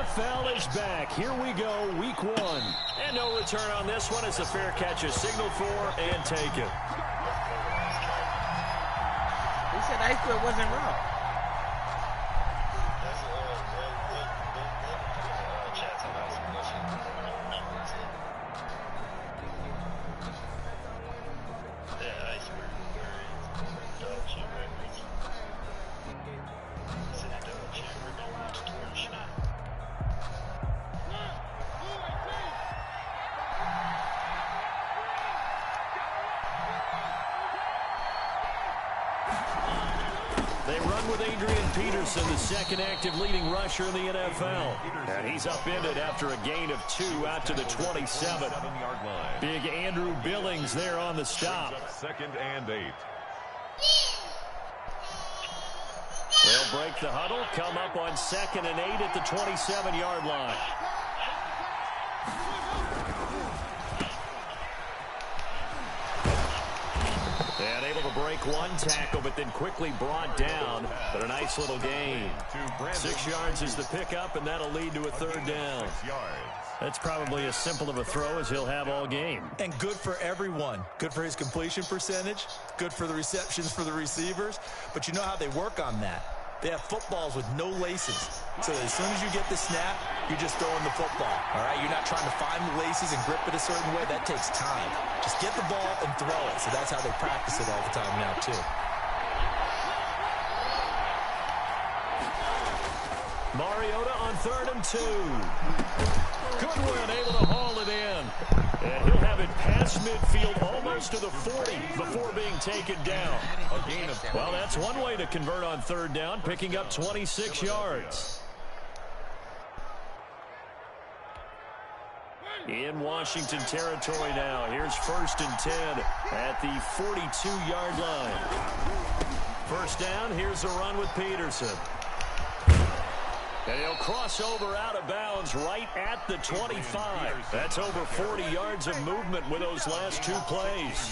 NFL is back. Here we go, week 1. And no return on this one as the fair catch is signaled for and taken. He said I thought it wasn't wrong. Peterson, the second active leading rusher in the NFL. And he's upended after a gain of 2 out to the 27. Big Andrew Billings there on the stop. 2nd and 8. They'll break the huddle, come up on 2nd and 8 at the 27-yard line. And able to break one tackle, but then quickly brought down. But a nice little gain. 6 yards is the pickup, and that'll lead to a 3rd down. That's probably as simple of a throw as he'll have all game. And good for everyone. Good for his completion percentage. Good for the receptions for the receivers. But you know how they work on that. They have footballs with no laces. So as soon as you get the snap, you're just throwing the football. All right? You're not trying to find the laces and grip it a certain way. That takes time. Just get the ball and throw it. So that's how they practice it all the time now, too. Mariota on 3rd and 2. Goodwin able to haul it in. And he'll have it past midfield almost to the 40 before being taken down. A gain of 20. Well, that's one way to convert on 3rd down, picking up 26 yards. In Washington territory now. Here's 1st and 10 at the 42-yard line. 1st down, here's a run with Peterson. And he'll cross over out of bounds right at the 25. That's over 40 yards of movement with those last 2 plays.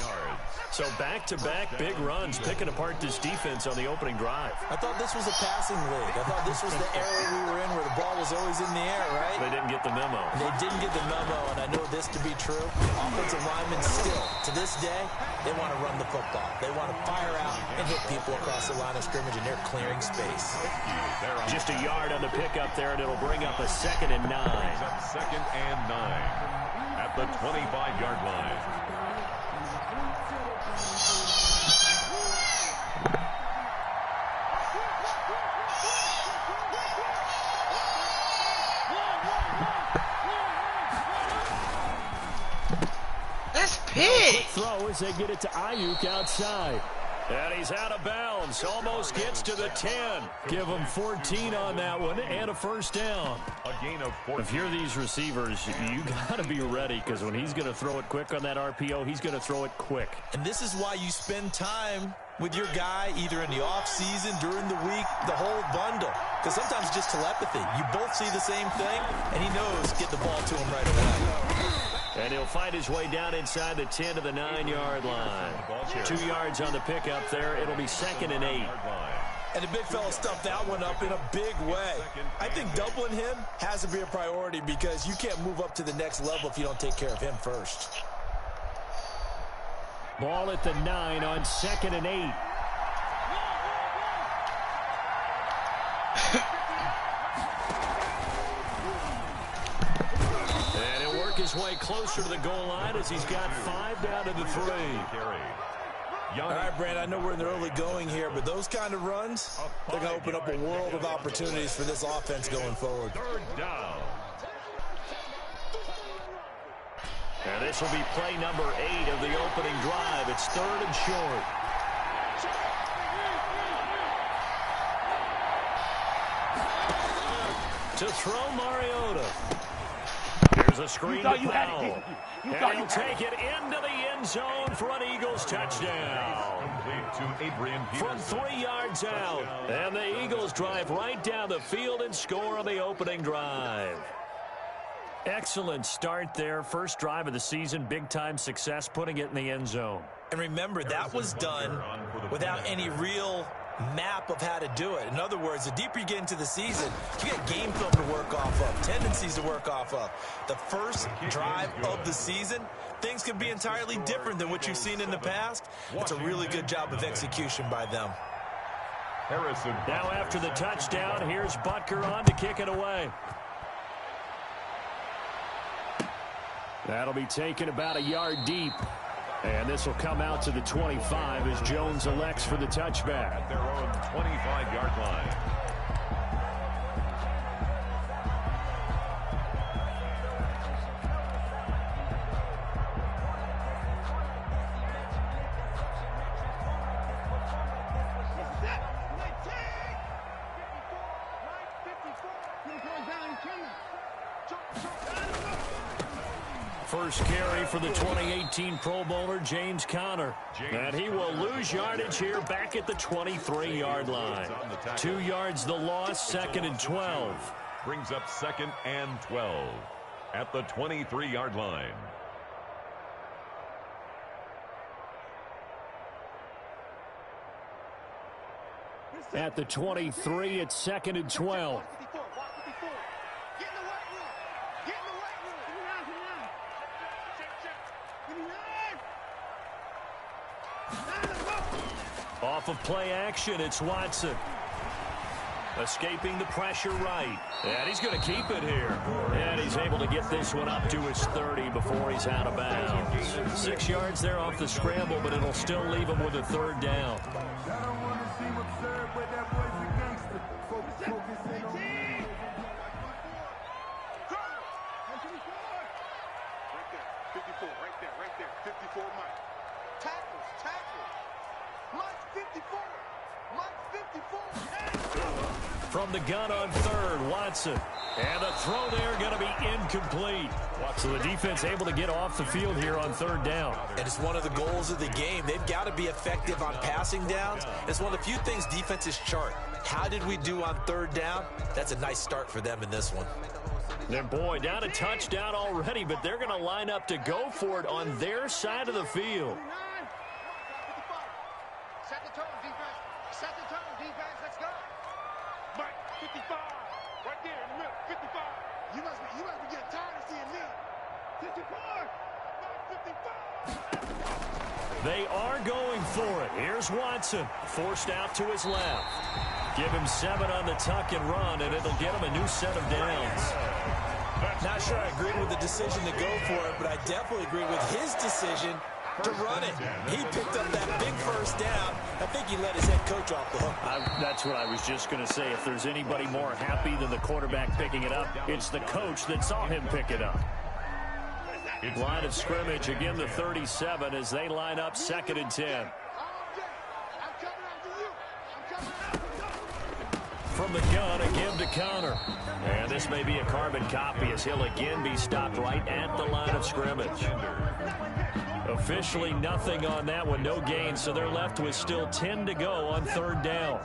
So back-to-back big runs, picking apart this defense on the opening drive. I thought this was a passing league. I thought this was the era we were in where the ball was always in the air, right? They didn't get the memo. They didn't get the memo, and I know this to be true. Offensive linemen still, to this day, they want to run the football. They want to fire out and hit people across the line of scrimmage, and they're clearing space. Just a yard on the pickup there, and it'll bring up a 2nd and 9. 2nd and 9 at the 25-yard line. That's big. Throw as they get it to Ayuk outside. And he's out of bounds. Almost gets to the 10. Give him 14 on that one and a 1st down. A gain of 14. If you're these receivers, you got to be ready because when he's going to throw it quick on that RPO, he's going to throw it quick. And this is why you spend time with your guy either in the offseason, during the week, the whole bundle. Because sometimes it's just telepathy. You both see the same thing, and he knows get the ball to him right away. And he'll find his way down inside the 10 to the 9-yard line. 2 yards on the pickup there. It'll be 2nd and 8. And the big fella stuffed that one up in a big way. I think doubling him has to be a priority because you can't move up to the next level if you don't take care of him first. Ball at the 9 on 2nd and 8. His way closer to the goal line as he's got 5 down to the 3. All right, Brand, I know we're in the early going here, but those kind of runs, they're going to open up a world of opportunities for this offense going forward. 3rd down. And this will be play number 8 of the opening drive. It's 3rd and short. To throw Mariota. Here's a screen to Powell. And he'll take it into the end zone for an Eagles touchdown. From 3 yards out. And the Eagles drive right down the field and score on the opening drive. Excellent start there. First drive of the season. Big-time success putting it in the end zone. And remember, that was done without any real map of how to do it. In other words, the deeper you get into the season, you get game film to work off of, tendencies to work off of. The first drive of the season, things can be entirely different than what you've seen in the past. It's a really good job of execution by them. Harrison. Now after the touchdown, here's Butker on to kick it away. That'll be taken about a yard deep. And this will come out to the 25 as Jones elects for the touchback. At their own 25-yard line. First carry for the 2018 Pro Bowler, James Conner. And he will lose yardage here back at the 23-yard line. 2 yards the loss, 2nd and 12. Brings up 2nd and 12 at the 23-yard line. At the 23, it's 2nd and 12. Off of play action, it's Watson. Escaping the pressure right. And he's going to keep it here. And he's able to get this one up to his 30 before he's out of bounds. 6 yards there off the scramble, but it'll still leave him with a 3rd down. From the gun on 3rd, Watson. And the throw there going to be incomplete. So the defense able to get off the field here on 3rd down. And it's one of the goals of the game. They've got to be effective on passing downs. It's one of the few things defenses chart. How did we do on 3rd down? That's a nice start for them in this one. And boy, down a touchdown already, but they're going to line up to go for it on their side of the field. Set the tone, defense. Set the tone, defense. Let's go. Mike, 55. Right there in the middle. 55. You must be getting tired of seeing me. 54. 55. They are going for it. Here's Watson. Forced out to his left. Give him 7 on the tuck and run, and it'll get him a new set of downs. Not sure I agree with the decision to go for it, but I definitely agree with his decision to run it. He picked up that big 1st down. I think he let his head coach off the hook. That's what I was just going to say. If there's anybody more happy than the quarterback picking it up, it's the coach that saw him pick it up. Line of scrimmage, again the 37 as they line up 2nd and 10. From the gun, again to Conner. And this may be a carbon copy as he'll again be stopped right at the line of scrimmage. Officially nothing on that one, no gain, so they're left with still 10 to go on 3rd down.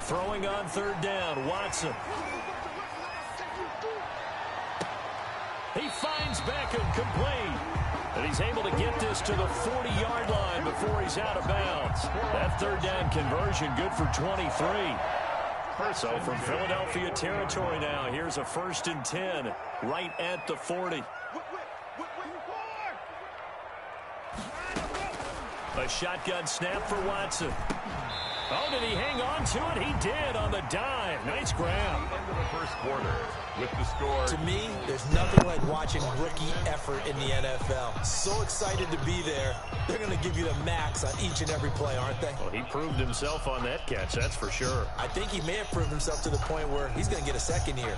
Throwing on 3rd down, Watson. He finds Beckham complete. And he's able to get this to the 40-yard line before he's out of bounds. That 3rd down conversion good for 23. So from Philadelphia territory now, here's a 1st and 10 right at the 40. A shotgun snap for Watson. Oh, did he hang on to it? He did on the dive. Nice grab. Into the 1st quarter with the score. To me, there's nothing like watching rookie effort in the NFL. So excited to be there. They're going to give you the max on each and every play, aren't they? Well, he proved himself on that catch, that's for sure. I think he may have proved himself to the point where he's going to get a 2nd here.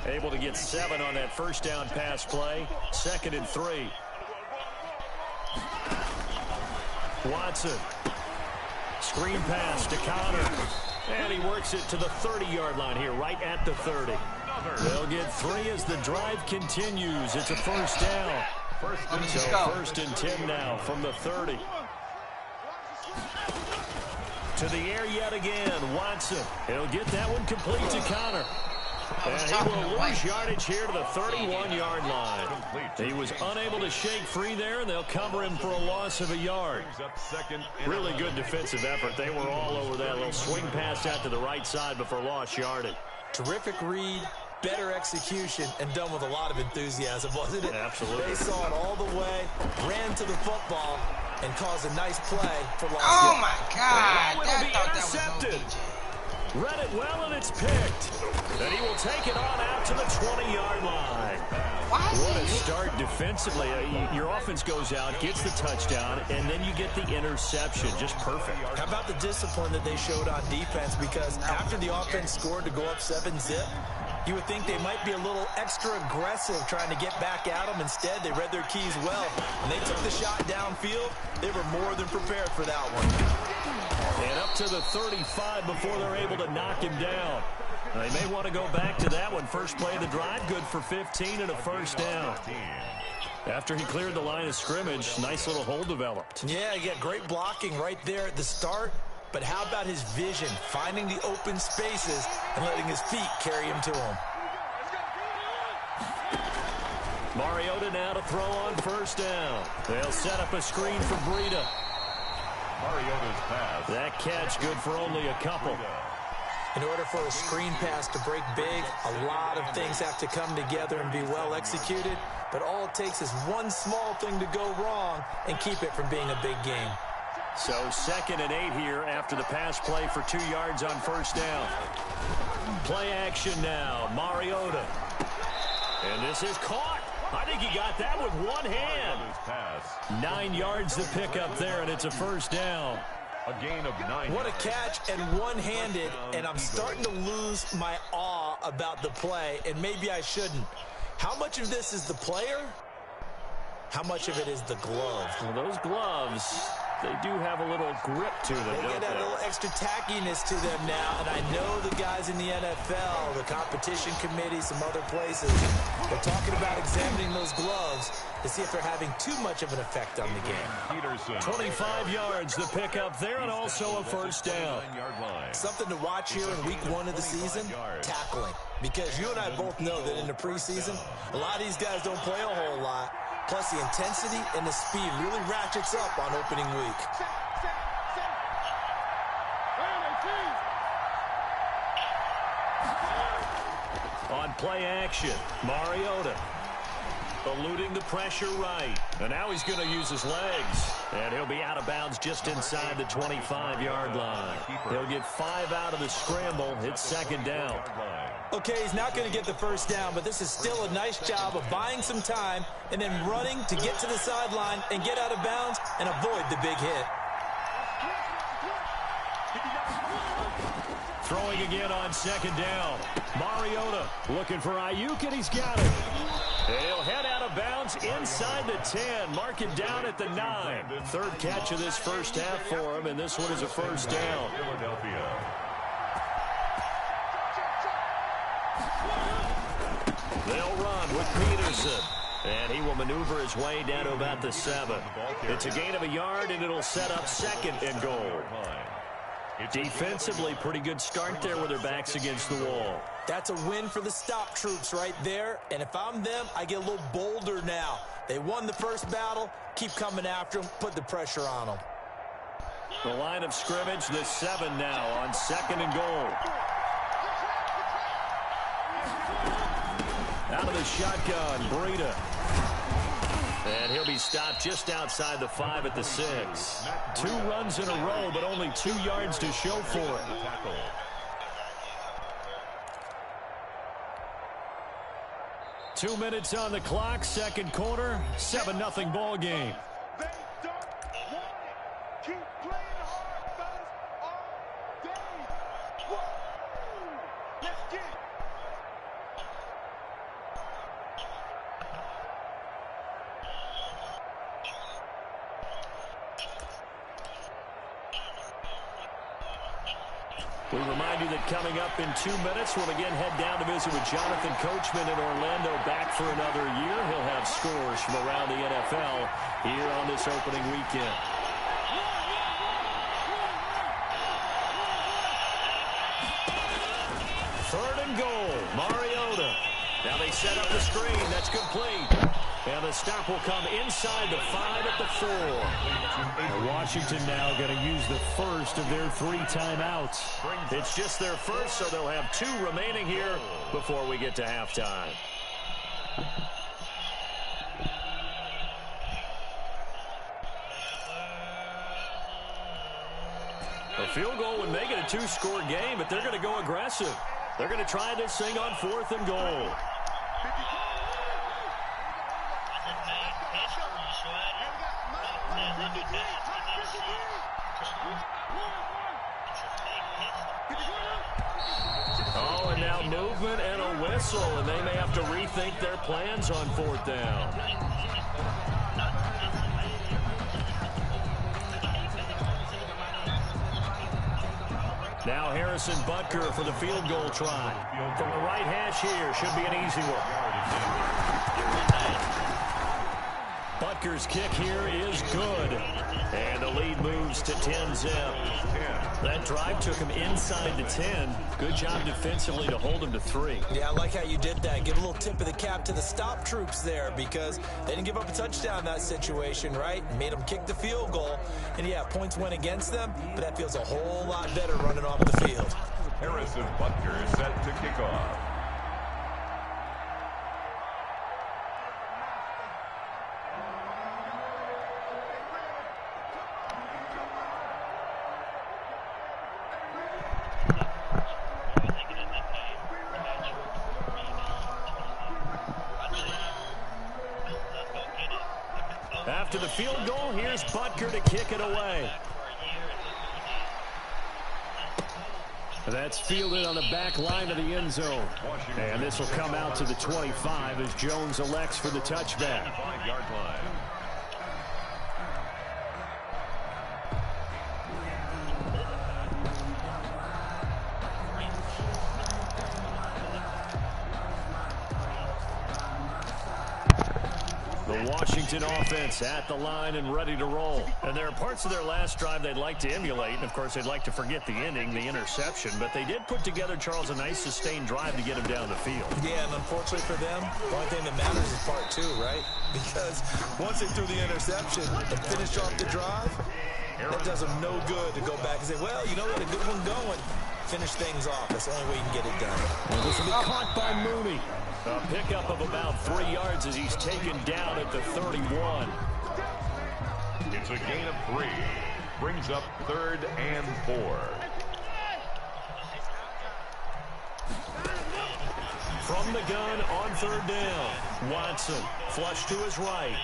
Able to get 7 on that 1st down pass play. 2nd and 3. Watson. Screen pass to Conner. And he works it to the 30-yard line here, right at the 30. They'll get 3 as the drive continues. It's a 1st down. First and 10 now from the 30. To the air yet again, Watson. He'll get that one complete to Connor. And he will lose yardage here to the 31-yard line. He was unable to shake free there, and they'll cover him for a loss of a yard. Really good defensive effort. They were all over that little swing pass out to the right side before lost yardage. Terrific read, better execution, and done with a lot of enthusiasm, wasn't it? Absolutely. They saw it all the way, ran to the football, and caused a nice play for loss. Oh, my God. It'll be intercepted. Read it well, and it's picked. And he will take it on out to the 20-yard line. What a start defensively. Your offense goes out, gets the touchdown, and then you get the interception. Just perfect. How about the discipline that they showed on defense? Because after the offense scored to go up 7-zip, you would think they might be a little extra aggressive trying to get back at them. Instead, they read their keys well. When they took the shot downfield, they were more than prepared for that one. And up to the 35 before they're able to knock him down. They may want to go back to that one. First play of the drive, good for 15 and a first down. After he cleared the line of scrimmage, nice little hole developed. Yeah, great blocking right there at the start. But how about his vision, finding the open spaces and letting his feet carry him to him? Mariota now to throw on first down. They'll set up a screen for Breida. Mariota's pass. That catch good for only a couple. In order for a screen pass to break big, a lot of things have to come together and be well executed. But all it takes is one small thing to go wrong and keep it from being a big game. So 2nd and 8 here after the pass play for 2 yards on first down. Play action now, Mariota. And this is caught. I think he got that with one hand. 9 yards to pick up there, and it's a first down. A gain of 9. What a catch and one-handed, and I'm starting to lose my awe about the play, and maybe I shouldn't. How much of this is the player? How much of it is the glove? Well, those gloves, they do have a little grip to them, They don't get a they? little extra tackiness to them now, and I know the guys in the NFL, the competition committee, some other places, they're talking about examining those gloves to see if they're having too much of an effect on the game. 25 yards to pick up there, and also a first down. Something to watch here in week 1 of the season, tackling. Because you and I both know that in the preseason, a lot of these guys don't play a whole lot. Plus, the intensity and the speed really ratchets up on opening week. On play action, Mariota eluding the pressure right. And now he's going to use his legs. And he'll be out of bounds just inside the 25-yard line. He'll get 5 out of the scramble. It's 2nd down. Okay, he's not going to get the first down, but this is still a nice job of buying some time and then running to get to the sideline and get out of bounds and avoid the big hit. Throwing again on 2nd down. Mariota looking for Ayuk, and he's got it. And he'll head out of bounds inside the 10. Mark it down at the 9. 3rd catch of this first half for him, and this one is a first down. They'll run with Peterson. And he will maneuver his way down to about the 7. It's a gain of a yard, and it'll set up 2nd and goal. Defensively, pretty good start there with their backs against the wall. That's a win for the stop troops right there. And if I'm them, I get a little bolder now. They won the first battle. Keep coming after them. Put the pressure on them. The line of scrimmage, the 7 now on 2nd and goal. Out of the shotgun, Breida. And he'll be stopped just outside the 5 at the 6. 2 runs in a row, but only 2 yards to show for it. Two minutes on the clock, 2nd quarter, 7-0 ball game. They don't want it. Keep playing hard, fellas, all day. Woo! Let's get it. We remind you that coming up in 2 minutes, we'll again head down to visit with Jonathan Coachman in Orlando, back for another year. He'll have scores from around the NFL here on this opening weekend. Third and goal, Mariota. Now they set up the screen. That's complete. And the stop will come inside the 5 at the 4. Now Washington now going to use the first of their 3 timeouts. It's just their first, so they'll have 2 remaining here before we get to halftime. A field goal would make it a 2-score game, but they're going to go aggressive. They're going to try this thing on 4th and goal. Oh, and now movement and a whistle, and they may have to rethink their plans on 4th down. Now Harrison Butker for the field goal try. From the right hash here, should be an easy one. Butker's kick here is good. And the lead moves to 10-zip. That drive took him inside the 10. Good job defensively to hold him to 3. Yeah, I like how you did that. Give a little tip of the cap to the stop troops there, because they didn't give up a touchdown in that situation, right? Made them kick the field goal. And yeah, points went against them, but that feels a whole lot better running off the field. Harrison Butker is set to kick off. After the field goal, here's Butker to kick it away. That's fielded on the back line of the end zone. And this will come out to the 25 as Jones elects for the touchback. 5-yard line. The Washington offense at the line and ready to roll. And there are parts of their last drive they'd like to emulate. And, of course, they'd like to forget the ending, the interception. But they did put together, Charles, a nice sustained drive to get him down the field. Yeah, and unfortunately for them, the only thing that matters is part 2, right? Because once they threw the interception and finished off the drive, that does them no good to go back and say, well, you know, we had a good one going. Finish things off. That's the only way you can get it done. And this will be caught by Mooney. A pickup of about 3 yards as he's taken down at the 31. It's a gain of 3. Brings up 3rd and 4. From the gun on 3rd down. Watson flush to his right.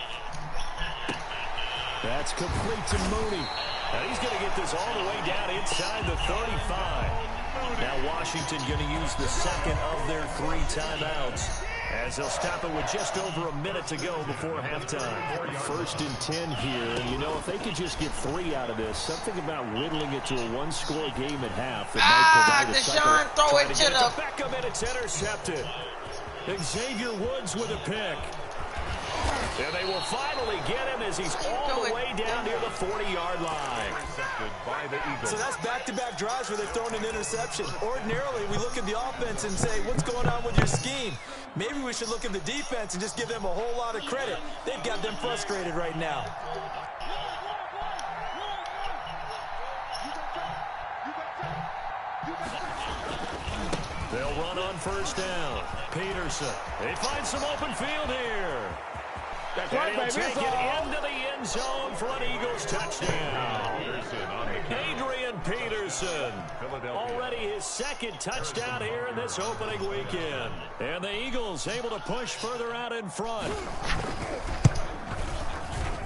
That's complete to Mooney. And he's going to get this all the way down inside the 35. Now Washington going to use the second of their 3 timeouts, as they'll stop it with just over a minute to go before halftime. 1st and 10 here. And, you know, if they could just get 3 out of this, something about whittling it to a 1-score game at half that might provide a Deshaun, throw it to the... Beckham, and it's intercepted. Xavier Woods with a pick. And they will finally get him as he's all the way down near the 40-yard line. Intercepted by the Eagles. So that's back-to-back drives where they've thrown an interception. Ordinarily, we look at the offense and say, what's going on with your scheme? Maybe we should look at the defense and just give them a whole lot of credit. They've got them frustrated right now. They'll run on 1st down. Peterson. They find some open field here. And he'll take it into the end zone for an Eagles touchdown. Adrian Peterson. Already his 2nd touchdown here in this opening weekend. And the Eagles able to push further out in front.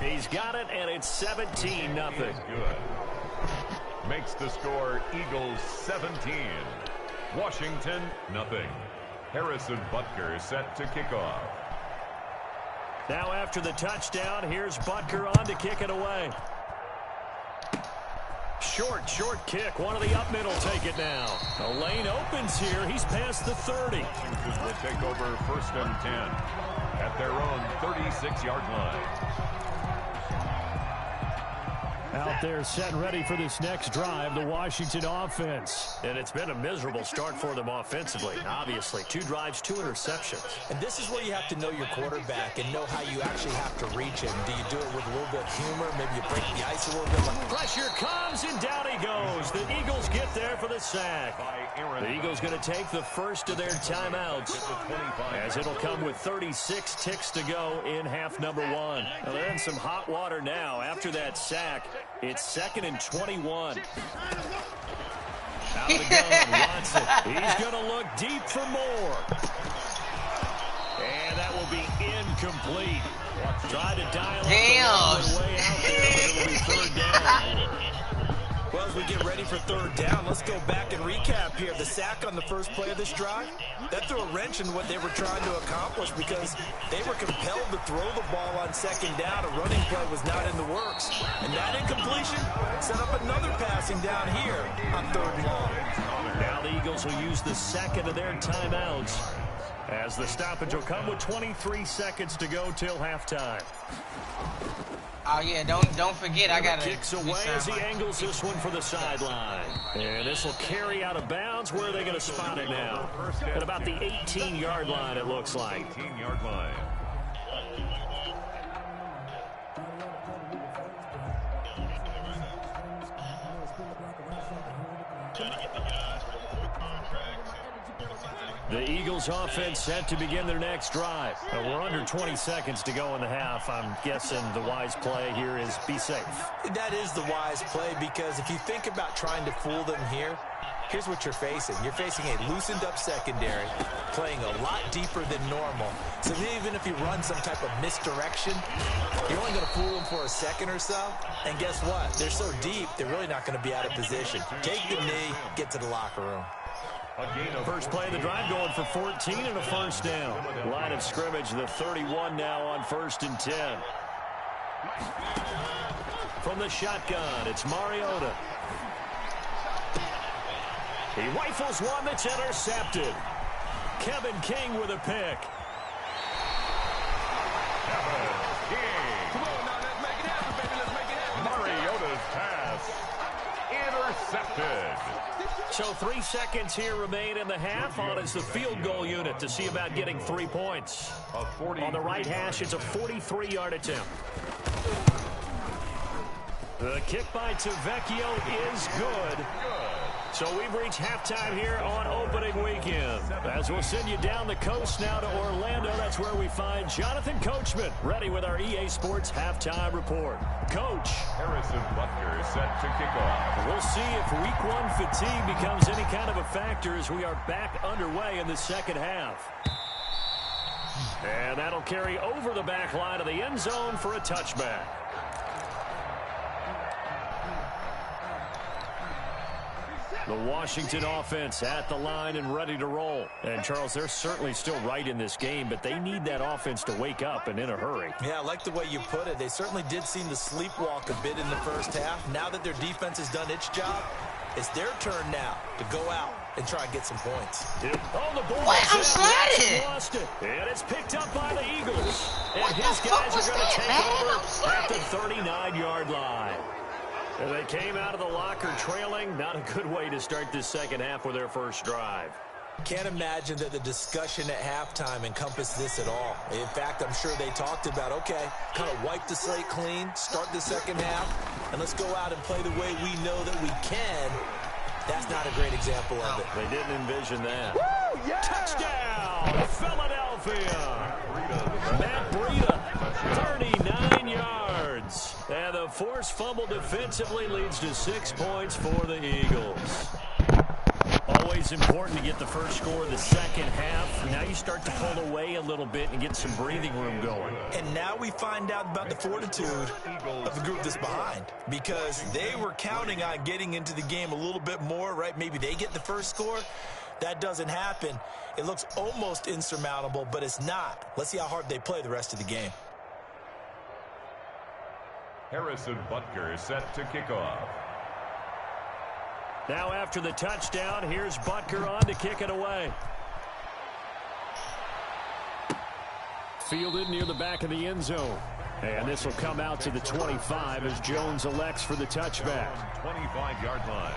He's got it, and it's 17-0. Good. Makes the score Eagles 17. Washington, nothing. Harrison Butker set to kick off. Now after the touchdown, here's Butker on to kick it away. short kick. One of the up middle take it now. The lane opens here. He's past the 30. Washington will take over 1st and 10 at their own 36-yard line. Out there set and ready for this next drive, the Washington offense. And it's been a miserable start for them offensively. Obviously, 2 drives, 2 interceptions. And this is where you have to know your quarterback and know how you actually have to reach him. Do you do it with a little bit of humor? Maybe you break the ice a little bit. Pressure comes, and down he goes. The Eagles get there for the sack. The Eagles going to take the first of their timeouts, as it'll come with 36 ticks to go in half number 1. Now, they're in some hot water now after that sack. It's 2nd and 21. Out of the gun, Watson. He's going to look deep for more. And that will be incomplete. Try to dial up the way out there, but it'll be 3rd down. Well, as we get ready for 3rd down, let's go back and recap here. The sack on the first play of this drive, that threw a wrench in what they were trying to accomplish because they were compelled to throw the ball on 2nd down. A running play was not in the works. And that incompletion set up another passing down here on 3rd and long. Now the Eagles will use the 2nd of their timeouts, as the stoppage will come with 23 seconds to go till halftime. Oh yeah, don't forget I gotta kicks away as he angles this one for the sideline. And this will carry out of bounds. Where are they going to spot it now? At about the 18-yard line, it looks like. 18-yard line. The Eagles offense set to begin their next drive. We're under 20 seconds to go in the half. I'm guessing the wise play here is be safe. That is the wise play, because if you think about trying to fool them here, here's what you're facing. You're facing a loosened up secondary, playing a lot deeper than normal. So even if you run some type of misdirection, you're only going to fool them for a second or so. And guess what? They're so deep, they're really not going to be out of position. Take the knee, get to the locker room. First play of the drive going for 14 and a 1st down. Line of scrimmage, the 31 now on 1st and 10. From the shotgun, it's Mariota. He rifles one that's intercepted. Kevin King with a pick. Come on now, let's make it happen, baby. Let's make it happen. Mariota's pass intercepted. So 3 seconds here remain in the half. On is the field goal unit to see about getting 3 points. On the right hash, it's a 43-yard attempt. The kick by Tavecchio is good. So we've reached halftime here on opening weekend. As we'll send you down the coast now to Orlando, that's where we find Jonathan Coachman, ready with our EA Sports halftime report. Coach. Harrison Butker is set to kick off. We'll see if week 1 fatigue becomes any kind of a factor as we are back underway in the second half. And that'll carry over the back line of the end zone for a touchback. The Washington offense at the line and ready to roll. And, Charles, they're certainly still right in this game, but they need that offense to wake up and in a hurry. Yeah, I like the way you put it. They certainly did seem to sleepwalk a bit in the first half. Now that their defense has done its job, it's their turn now to go out and try and get some points. On the board. What? I'm sliding. Lost it. And it's picked up by the Eagles. And his guys are going to take over at the 39-yard line. And they came out of the locker trailing. Not a good way to start this second half with their first drive. Can't imagine that the discussion at halftime encompassed this at all. In fact, I'm sure they talked about, okay, kind of wipe the slate clean, start the second half, and let's go out and play the way we know that we can. That's not a great example of it. They didn't envision that. Woo, yeah! Touchdown, Philadelphia. Matt Breida, 39 yards. And the forced fumble defensively leads to 6 points for the Eagles. Always important to get the first score of the second half. Now you start to pull away a little bit and get some breathing room going. And now we find out about the fortitude of the group that's behind, because they were counting on getting into the game a little bit more, right? Maybe they get the first score. That doesn't happen. It looks almost insurmountable, but it's not. Let's see how hard they play the rest of the game. Harrison Butker is set to kick off. Now after the touchdown, here's Butker on to kick it away. Fielded near the back of the end zone. And this will come out to the 25 as Jones elects for the touchback. 25-yard line.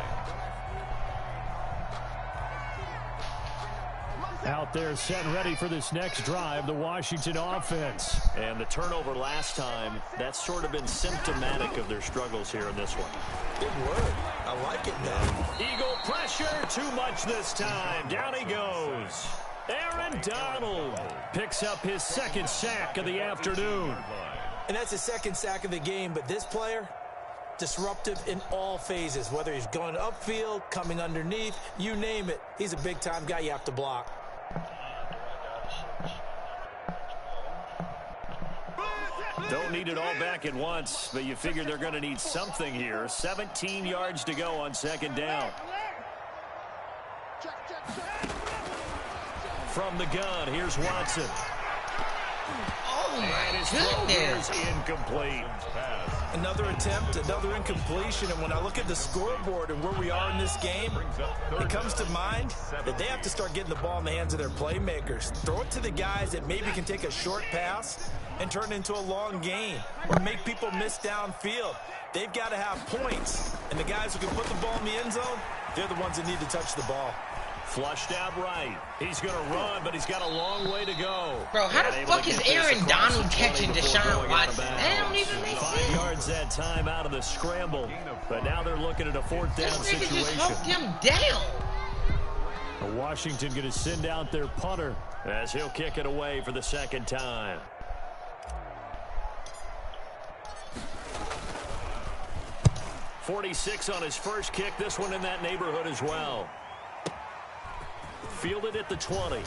Out there set and ready for this next drive, the Washington offense. And the turnover last time, that's sort of been symptomatic of their struggles here in this one. Good word. I like it now. Eagle pressure, too much this time. Down he goes. Aaron Donald picks up his second sack of the afternoon. And that's his second sack of the game, but this player, disruptive in all phases, whether he's going upfield, coming underneath, you name it. He's a big-time guy you have to block. Don't need it all back at once, but you figure they're going to need something here. 17 yards to go on second down. From the gun, here's Watson. Oh, my And his throw goodness. is incomplete. Another attempt, another incompletion, and when I look at the scoreboard and where we are in this game, it comes to mind that they have to start getting the ball in the hands of their playmakers. Throw it to the guys that maybe can take a short pass and turn it into a long gain or make people miss downfield. They've got to have points, and the guys who can put the ball in the end zone, they're the ones that need to touch the ball. Flushed out right. He's going to run, but he's got a long way to go. Bro, how the fuck is Aaron Donald catching Deshaun Watson? That don't even make 5 sense. yards that time out of the scramble. But now they're looking at a fourth down This nigga just situation. humped him down. Washington going to send out their punter. As he'll kick it away for the second time. .46 on his first kick. This one in that neighborhood as well. Fielded at the 20.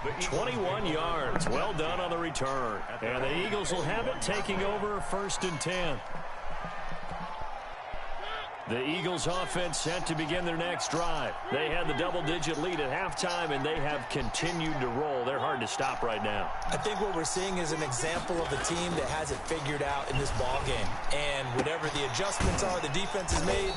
The 21 yards. Well done on the return. And the Eagles will have it, taking over 1st and 10. The Eagles offense set to begin their next drive. They had the double-digit lead at halftime, and they have continued to roll. They're hard to stop right now. I think what we're seeing is an example of a team that has it figured out in this ball game. And whatever the adjustments are the defense has made,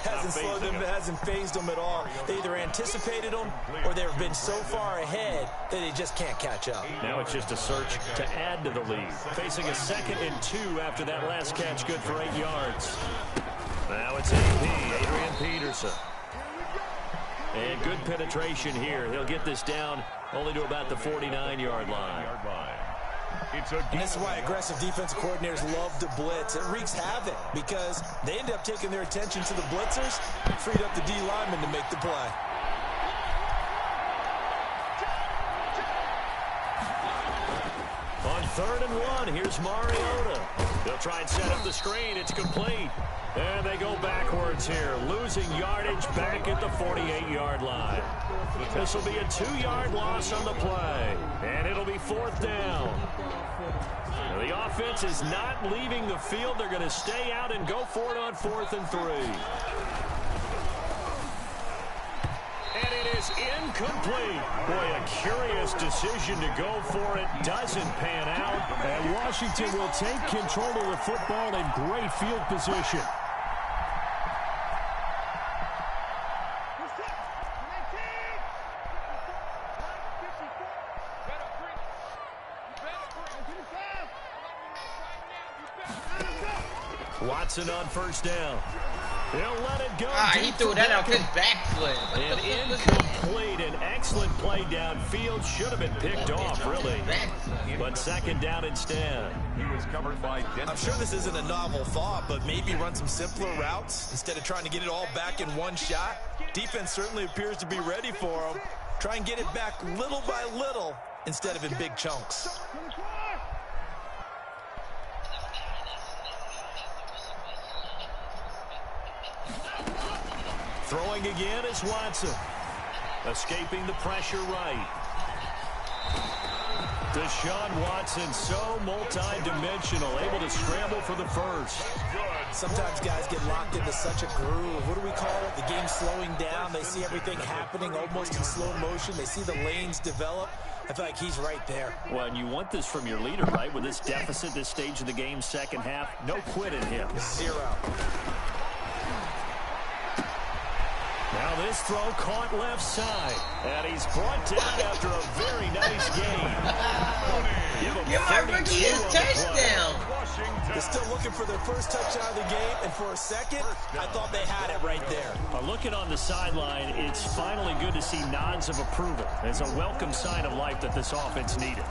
hasn't slowed them, hasn't phased them at all. They either anticipated them or they've been so far ahead that they just can't catch up. Now it's just a search to add to the lead. Facing a 2nd and 2 after that last catch, good for 8 yards. Now it's AP, Adrian Peterson. And good penetration here. He'll get this down only to about the 49-yard line. And this is why aggressive defensive coordinators love to blitz. It wreaks havoc because they end up taking their attention to the blitzers, freed up the D lineman to make the play. On 3rd and 1, here's Mariota. They'll try and set up the screen. It's complete. And they go backwards here, losing yardage back at the 48-yard line. This will be a 2-yard loss on the play, and it'll be 4th down. Now, the offense is not leaving the field. They're going to stay out and go for it on 4th and 3. And it is incomplete. Boy, a curious decision to go for it. Doesn't pan out. And Washington will take control of the football in great field position. Watson on 1st down. He'll let it go. He threw that off his back foot. And incomplete. An excellent play downfield. Should have been picked off, really. But 2nd down instead. He was covered by Denver. I'm sure this isn't a novel thought, but maybe run some simpler routes instead of trying to get it all back in one shot. Defense certainly appears to be ready for them. Try and get it back little by little instead of in big chunks. Throwing again is Watson. Escaping the pressure right. Deshaun Watson, so multi-dimensional, able to scramble for the first. Sometimes guys get locked into such a groove. What do we call it? The game slowing down. They see everything happening almost in slow motion. They see the lanes develop. I feel like he's right there. Well, and you want this from your leader, right? With this deficit, this stage of the game, second half, no quit in him. 0. Now this throw caught left side. And he's brought down after a very nice game. You might rookie his touchdown. They're still looking for their first touchdown of the game, and for a second, I thought they had it right there. Looking on the sideline, it's finally good to see nods of approval. It's a welcome sign of life that this offense needed.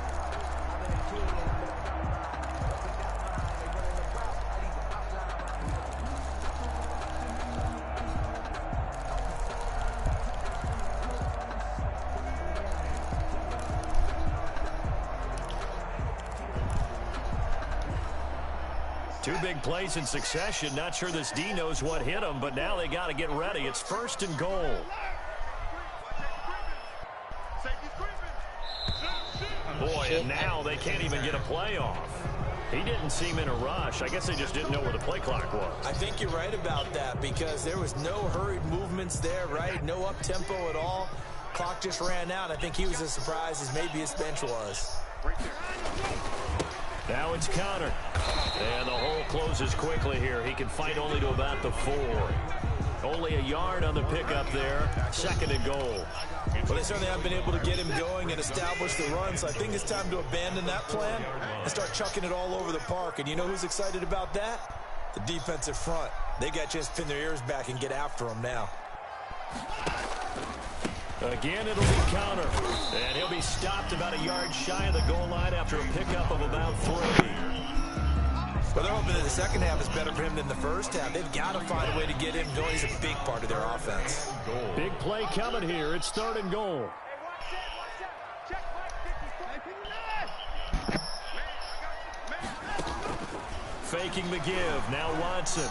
Two big plays in succession. Not sure this D knows what hit him, but now they got to get ready. It's 1st and goal. Boy, and now they can't even get a play off. He didn't seem in a rush. I guess they just didn't know where the play clock was. I think you're right about that because there was no hurried movements there, right? No up-tempo at all. Clock just ran out. I think he was as surprised as maybe his bench was. Now it's counter. And the hole closes quickly here. He can fight only to about the 4. Only a yard on the pickup there. 2nd and goal. Well, they certainly haven't been able to get him going and establish the run, so I think it's time to abandon that plan and start chucking it all over the park. And you know who's excited about that? The defensive front. They got a chance to pin their ears back and get after him now. Again, it'll be counter. And he'll be stopped about a yard shy of the goal line after a pickup of about 3. Well, they're hoping that the second half is better for him than the first half. They've got to find a way to get him going. He's a big part of their offense. Big play coming here. It's 3rd and goal. Faking the give. Now Watson.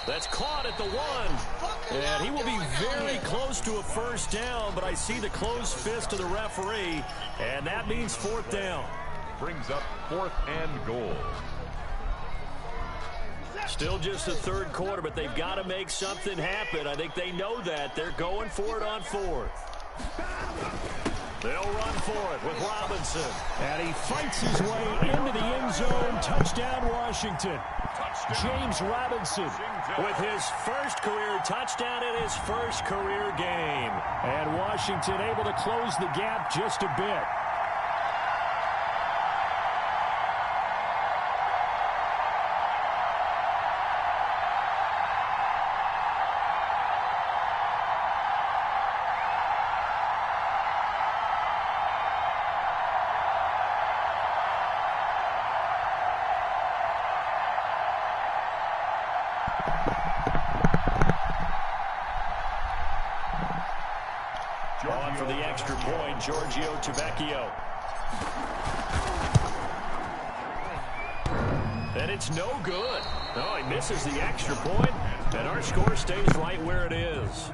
That's caught at the 1. And he will be very close to a first down, but I see the closed fist of the referee, and that means 4th down. Brings up 4th and goal. Still just the 3rd quarter, but they've got to make something happen. I think they know that. They're going for it on 4th. They'll run for it with Robinson. And he fights his way into the end zone. Touchdown, Washington. James Robinson with his first career touchdown in his first career game. And Washington able to close the gap just a bit. On for the extra point, Giorgio Tavecchio. And it's no good. Oh, he misses the extra point, and our score stays right where it is.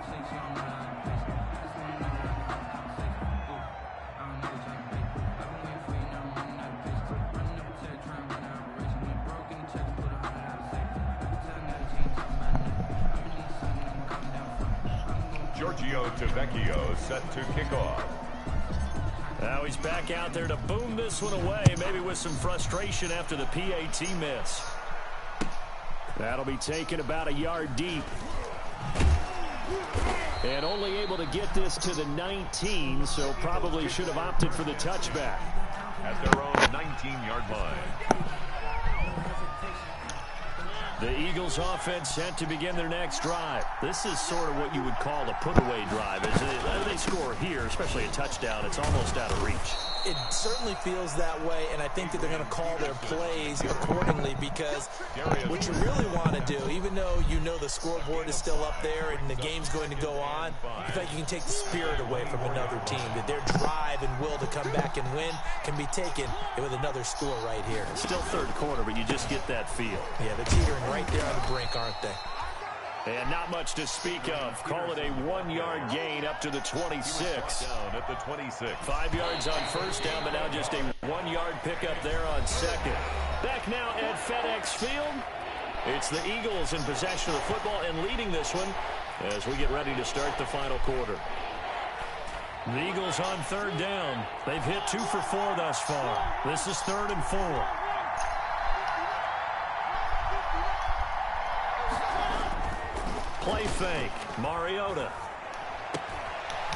Giorgio Tavecchio set to kick off. Now he's back out there to boom this one away, maybe with some frustration after the PAT miss. That'll be taken about a yard deep. And only able to get this to the 19, so probably should have opted for the touchback. At their own 19-yard line. The Eagles offense set to begin their next drive. This is sort of what you would call a put-away drive. As they score here, especially a touchdown, it's almost out of reach. It certainly feels that way, and I think that they're going to call their plays accordingly because what you really want to do, even though you know the scoreboard is still up there and the game's going to go on, I feel like you can take the spirit away from another team, that their drive and will to come back and win can be taken with another score right here. Still 3rd quarter, but you just get that feel. Yeah, they're teetering right there on the brink, aren't they? And not much to speak of. Call it a 1-yard gain up to the 26. Down at the 26. 5 yards on first down, but now just a 1-yard pickup there on 2nd. Back now at FedEx Field. It's the Eagles in possession of the football and leading this one as we get ready to start the final quarter. The Eagles on third down. They've hit 2 for 4 thus far. This is 3rd and 4. Play fake. Mariota.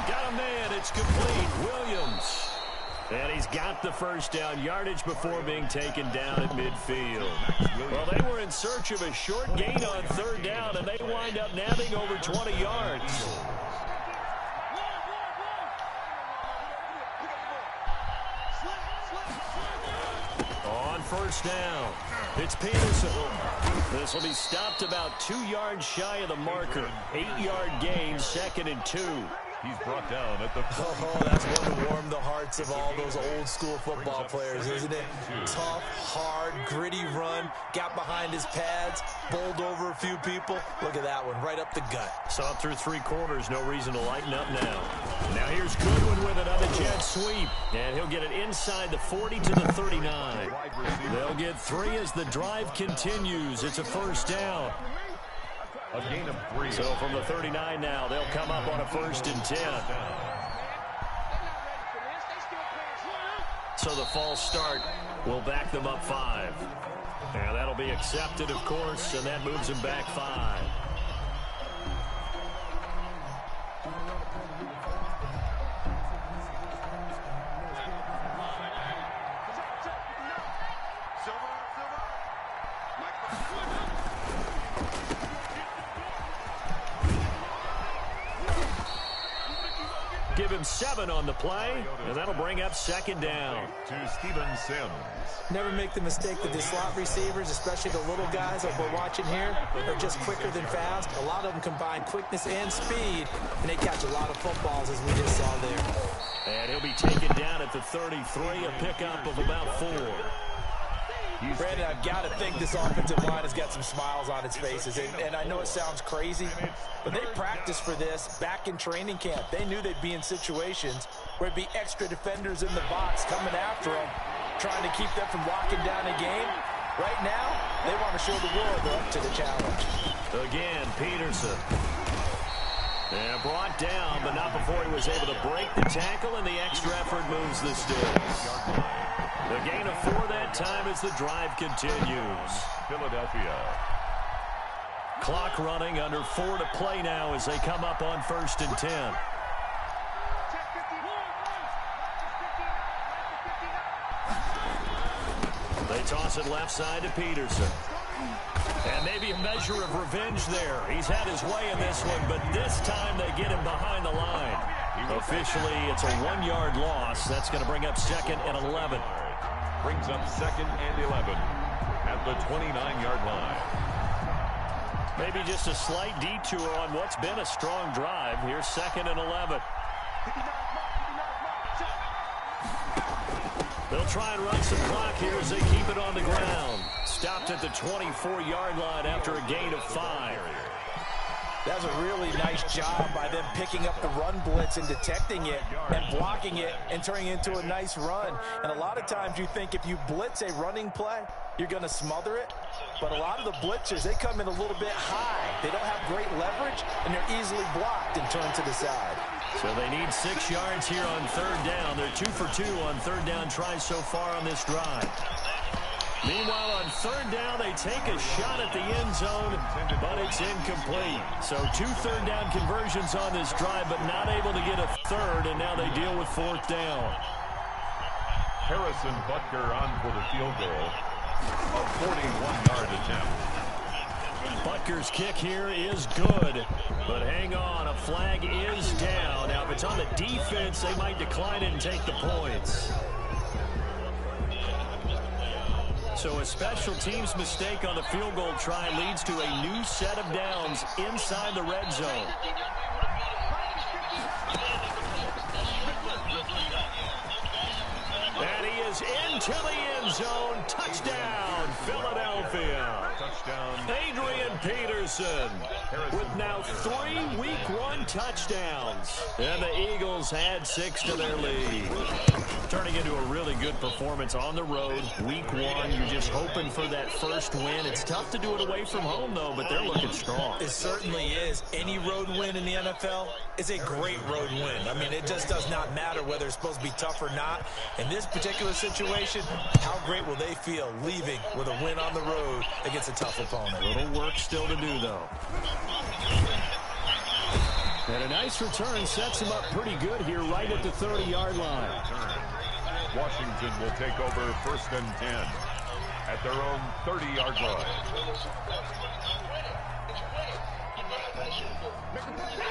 Got a man. It's complete. Williams. And he's got the first down yardage before being taken down at midfield. Well, they were in search of a short gain on third down, and they wind up nabbing over 20 yards. On first down, it's Peterson. This will be stopped about 2 yards shy of the marker. 8-yard gain, 2nd and 2. He's brought down at the... Oh, that's one to warm the hearts of all those old-school football players, isn't it? Tough, hard, gritty run, got behind his pads, bowled over a few people. Look at that one, right up the gut. Saw through 3 quarters, no reason to lighten up now. Now here's Goodwin with another jet sweep, and he'll get it inside the 40 to the 39. They'll get 3 as the drive continues. It's a first down. A gain of 3. So from the 39 now, they'll come up on a 1st and 10. So the false start will back them up 5. And that'll be accepted, of course, and that moves them back 5. Give him 7 on the play, and that'll bring up 2nd down. To Steven Sims. Never make the mistake that the slot receivers, especially the little guys that we're watching here, are just quicker than fast. A lot of them combine quickness and speed, and they catch a lot of footballs, as we just saw there. And he'll be taken down at the 33, a pickup of about 4. Brandon, I've got to think this offensive line has got some smiles on its faces. And I know it sounds crazy, but they practiced for this back in training camp. They knew they'd be in situations where it'd be extra defenders in the box coming after them, trying to keep them from locking down a game. Right now, they want to show the world they're up to the challenge. Again, Peterson. And brought down, but not before he was able to break the tackle, and the extra effort moves the sticks. The gain of 4 that time as the drive continues. Philadelphia. Clock running, under 4 to play now as they come up on 1st and 10. They toss it left side to Peterson. And maybe a measure of revenge there. He's had his way in this one, but this time they get him behind the line. Officially, it's a 1-yard loss. That's going to bring up 2nd and 11. Brings up 2nd and 11 at the 29-yard line. Maybe just a slight detour on what's been a strong drive. Here's 2nd and 11. They'll try and run some clock here as they keep it on the ground. Stopped at the 24-yard line after a gain of 5. That's a really nice job by them picking up the run blitz and detecting it and blocking it and turning it into a nice run. And a lot of times you think if you blitz a running play, you're going to smother it. But a lot of the blitzers, they come in a little bit high. They don't have great leverage, and they're easily blocked and turned to the side. So they need 6 yards here on 3rd down. They're 2 for 2 on 3rd down tries so far on this drive. Meanwhile, on 3rd down, they take a shot at the end zone, but it's incomplete. So 2 3rd down conversions on this drive, but not able to get a 3rd, and now they deal with 4th down. Harrison Butker on for the field goal. A 41-yard attempt. Butker's kick here is good, but hang on, a flag is down. Now, if it's on the defense, they might decline it and take the points. So a special teams mistake on the field goal try leads to a new set of downs inside the red zone. And he is into the end zone. Touchdown, Philadelphia. Adrian Peterson with now 3 Week 1 touchdowns. And the Eagles add 6 to their lead. Turning into a really good performance on the road. Week 1, you're just hoping for that first win. It's tough to do it away from home, though, but they're looking strong. It certainly is. Any road win in the NFL is a great road win. I mean, it just does not matter whether it's supposed to be tough or not. In this particular situation, how great will they feel leaving with a win on the road against a tough opponent? A little work still to do, though. And a nice return sets him up pretty good here right at the 30-yard line. Washington will take over 1st and 10 at their own 30-yard line.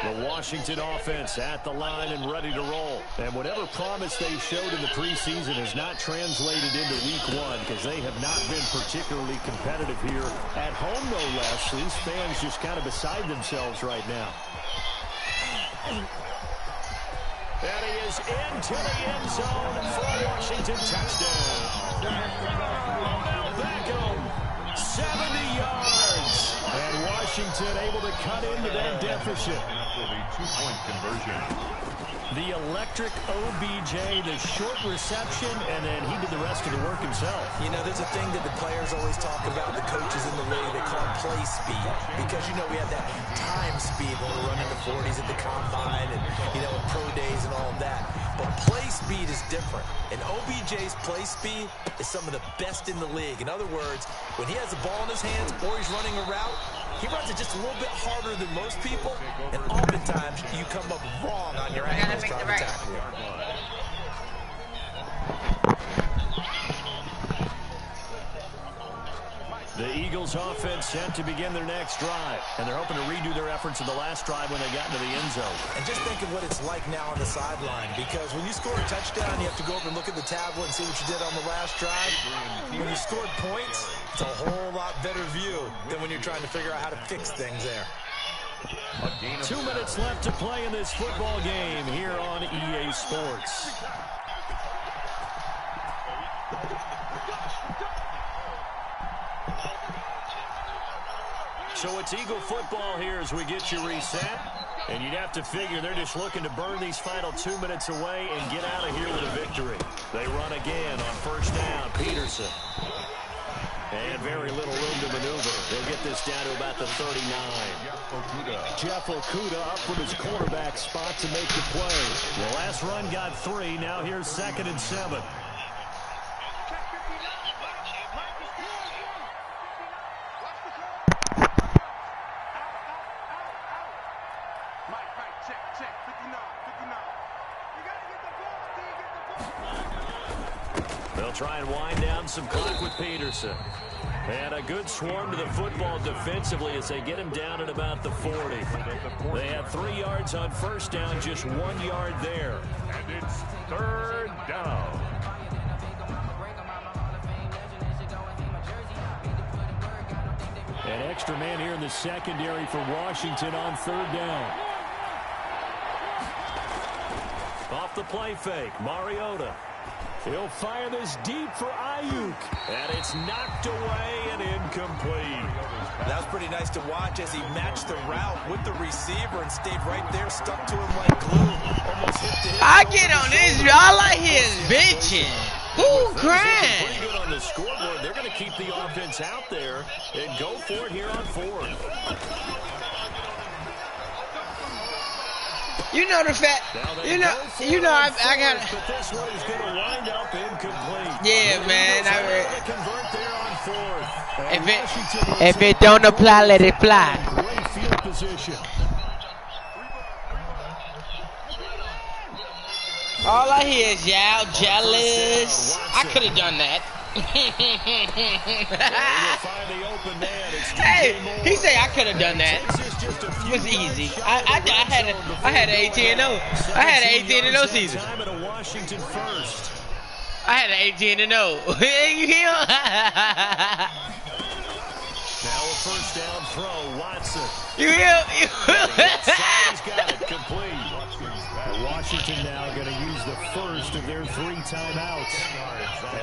The Washington offense at the line and ready to roll. And whatever promise they showed in the preseason has not translated into Week 1 because they have not been particularly competitive here at home, no less. These fans just kind of beside themselves right now. And he is into the end zone for a Washington touchdown. Beckham, 70 yards. And Washington able to cut into that deficit. For the 2-point conversion. The electric OBJ, the short reception, and then he did the rest of the work himself. You know, there's a thing that the players always talk about, the coaches in the league, they call play speed. Because, you know, we had that time speed when we're running the 40s at the combine and, you know, pro days and all of that. But play speed is different. And OBJ's play speed is some of the best in the league. In other words, when he has the ball in his hands or he's running a route, he runs it just a little bit harder than most people, and oftentimes you come up wrong on your angles trying to tackle him. The Eagles offense set to begin their next drive, and they're hoping to redo their efforts of the last drive when they got into the end zone. And just think of what it's like now on the sideline, because when you score a touchdown, you have to go over and look at the tablet and see what you did on the last drive. When you scored points, it's a whole lot better view than when you're trying to figure out how to fix things there. 2 minutes left to play in this football game here on EA Sports. So it's Eagle football here as we get you reset. And you'd have to figure they're just looking to burn these final 2 minutes away and get out of here with a victory. They run again on 1st down. Peterson. And very little room to maneuver. They'll get this down to about the 39. Jeff Okudah up from his quarterback spot to make the play. The last run got 3. Now here's 2nd and 7. They'll try and wind down some clock with Peterson. And a good swarm to the football defensively as they get him down at about the 40. They have 3 yards on 1st down, just 1 yard there. And it's 3rd down. An extra man here in the secondary for Washington on 3rd down. Off the play fake, Mariota. He'll fire this deep for Ayuk. And it's knocked away and incomplete. That was pretty nice to watch as he matched the route with the receiver and stayed right there, stuck to him like glue. Almost hit the hit. I get on this. All I hear is bitching. Who crying? Pretty good on the scoreboard. They're going to keep the offense out there and go for it here on 4th. You know the fact. You know I got. But this one is going to wind up incomplete. Yeah, man. Convert there on 4th. If it don't apply, let it fly. Great field position. All I hear is y'all jealous. I could have done that. Hey, he said I could have done that. It was easy. I had an 18-0. I had an 18-0 season. I had an 18-0. You hear? Now a 1st down throw, Watson. You hear? He's got it complete. Washington now going to use the first of their 3 timeouts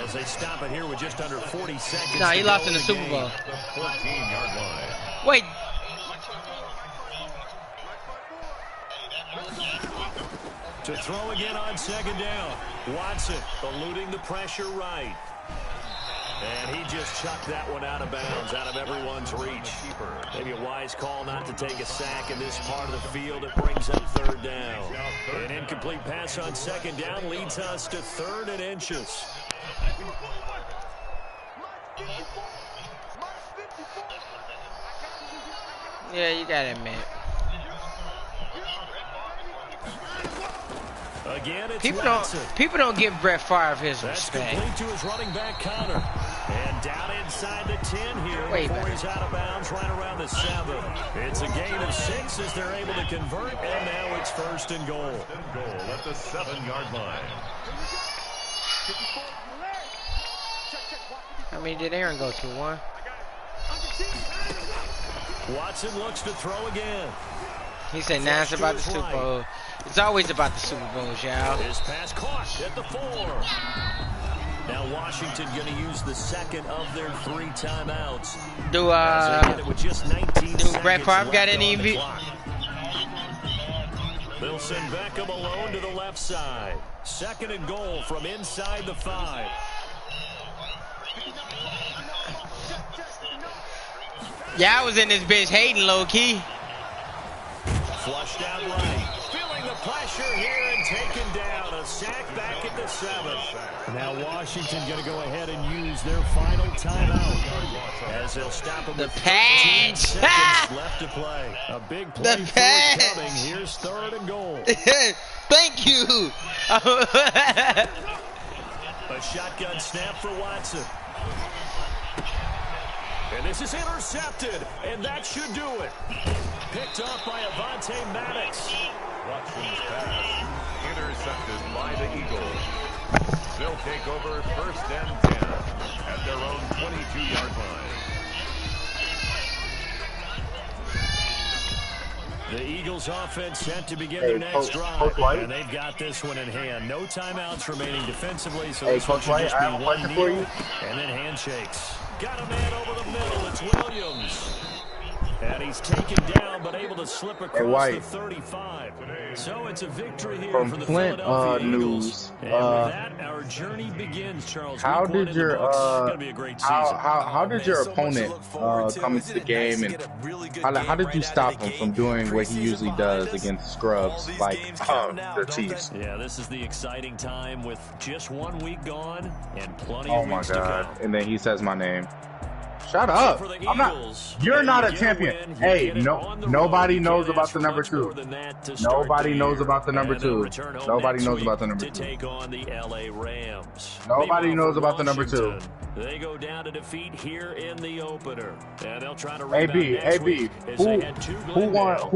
as they stop it here with just under 40 seconds. No, he lost in the Super Bowl. 14-yard line. Wait. To throw again on second down. Watson eluding the pressure right. And he just chucked that one out of bounds, out of everyone's reach. Maybe a wise call not to take a sack in this part of the field. It brings up third down. An incomplete pass on second down leads us to 3rd and inches. Yeah, you got it, man. Again, it's people don't give Brett Favre his That's respect. complete to his running back counter. And down inside the 10 here before he's out of bounds right around the 7. It's a gain of 6 as they're able to convert, and now it's 1st and goal. At the 7-yard line. I mean, did Aaron go to 1? Watson looks to throw again. He said, "Nah, it's about the Super Bowl." It's always about the Super Bowls, y'all. His pass caught at the 4. Now Washington going to use the second of their 3 timeouts. Do with just 19 Brett Favre got any MVP? They'll send Beckham alone to the left side. 2nd and goal from inside the 5. Yeah, I was in this bitch hating low-key. Flushed out right. Feeling the pressure here and taken down. A sack back at the 7. Now Washington going to go ahead and use their final timeout as they'll stop him with 15 seconds left to play. A big play forthcoming. Here's 3rd and goal. Thank you. A shotgun snap for Watson. And this is intercepted, and that should do it. Picked up by Avonte Maddox. Watson's pass intercepted by the Eagles. They'll take over 1st and 10 at their own 22-yard line. The Eagles offense set to begin their next drive, and they've got this one in hand. No timeouts remaining defensively, so this one should just be one kneel and then handshakes. Got a man over the middle. It's Williams. And he's taken down, but able to slip across the 35. So it's a victory here for the Philadelphia Eagles. And with that, our journey begins, Charles. How did your how did your opponent come into the game, and how did you stop him from doing what he usually does against scrubs like the Chiefs? Yeah, this is the exciting time with just 1 week gone and plenty Oh of my weeks to God! come. And then he says my name. Shut up! I'm not. You're not a champion. Hey, nobody knows about the number 2. Nobody knows about the number 2. Nobody knows about the number 2. Take on the LA Rams. Nobody knows about the number 2. They go down to defeat here in the opener. And they'll try to AB, who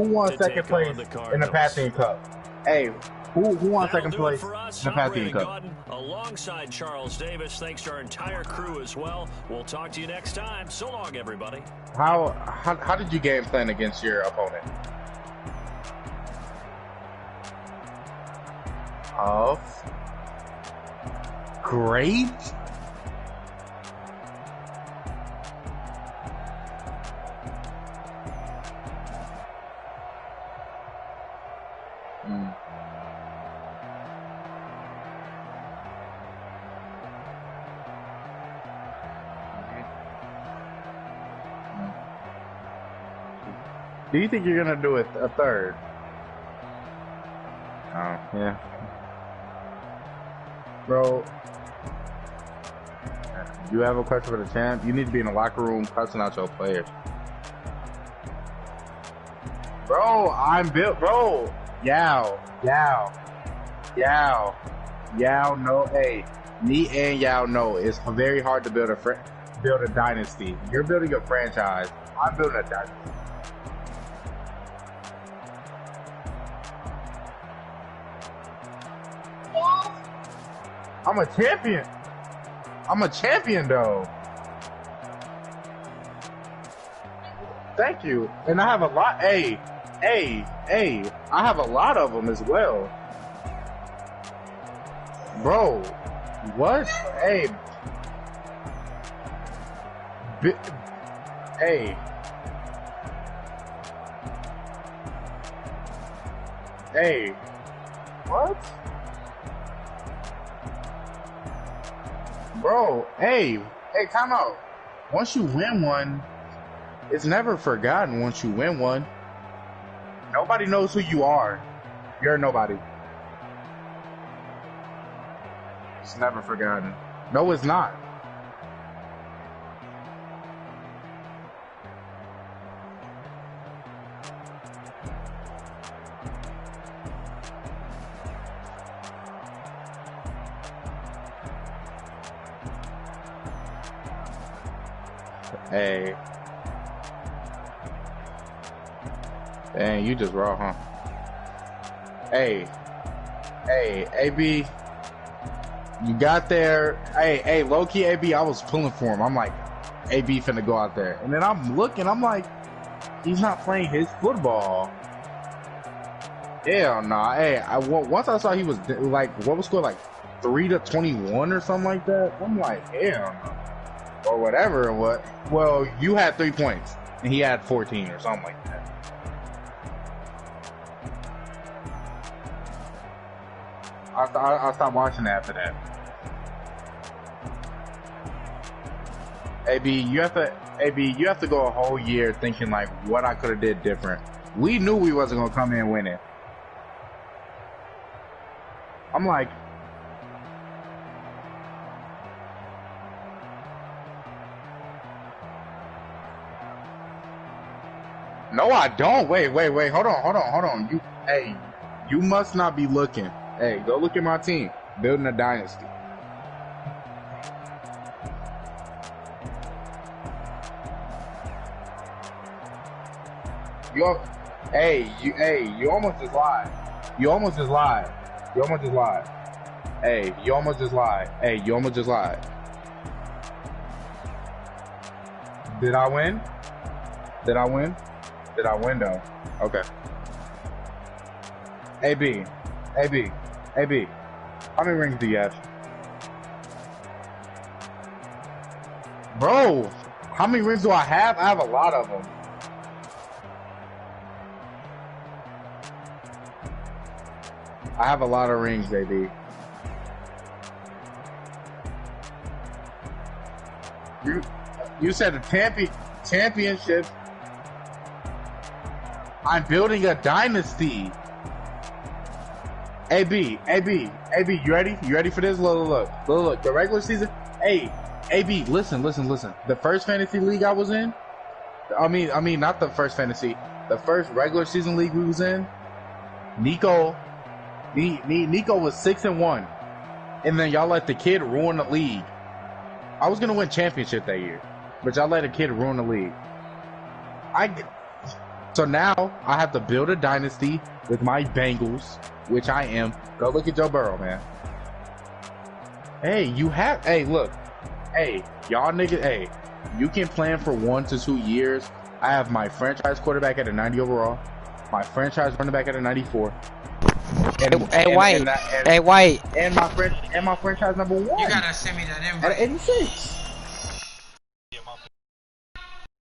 won second place in the passing cup? Hey, who won second place in the passing cup? Alongside Charles Davis, thanks to our entire crew as well. We'll talk to you next time. So long, everybody. How did you game plan against your opponent? Great. Do you think you're gonna do it a 3rd? Oh, yeah. Bro, you have a question for the champ? You need to be in the locker room cussing out your players. Bro, I'm built, bro. Yao, no, hey. Me and Yao know it's very hard to build a dynasty. You're building a franchise. I'm building a dynasty. I'm a champion. I'm a champion, though. Thank you. And I have a lot. Hey, I have a lot of them as well. Bro, what? Hey. Hey. Hey. What? Bro, hey, time out. Once you win one, it's never forgotten once you win one. Nobody knows who you are. You're nobody. It's never forgotten. No, it's not. Hey. Dang, you just raw, huh? Hey. Hey, AB. You got there. Hey, low-key AB, I was pulling for him. I'm like, AB finna go out there. And then I'm looking, I'm like, he's not playing his football. Hell nah. Hey, once I saw he was, like, what was score, like, 3-21 or something like that? I'm like, hell no. Or whatever it was. Well, you had 3 points, and he had 14 or something like that. I stopped watching after that. AB, you have to go a whole year thinking like what I could have did different. We knew we wasn't gonna come in winning. I'm like, no, I don't. Wait. Hold on. You must not be looking. Hey, go look at my team. Building a dynasty. You almost just lied. You almost just lied. Hey, you almost just lied. Did I win? Did I win though? Okay. AB. How many rings do you have? Bro, how many rings do I have? I have a lot of them. I have a lot of rings, baby. You said the championship. I'm building a dynasty. AB, you ready? You ready for this? Look. The regular season. Hey, AB, listen. The first fantasy league I was in. I mean, not the first fantasy. The first regular season league we was in. Nico was 6-1, and then y'all let the kid ruin the league. I was gonna win championship that year, but y'all let a kid ruin the league. So now I have to build a dynasty with my Bengals, which I am. Go look at Joe Burrow, man. Hey, look. Hey, y'all niggas, hey, you can plan for 1 to 2 years. I have my franchise quarterback at a 90 overall, my franchise running back at a 94. White. And my franchise number 1. You gotta send me that invite. At 86.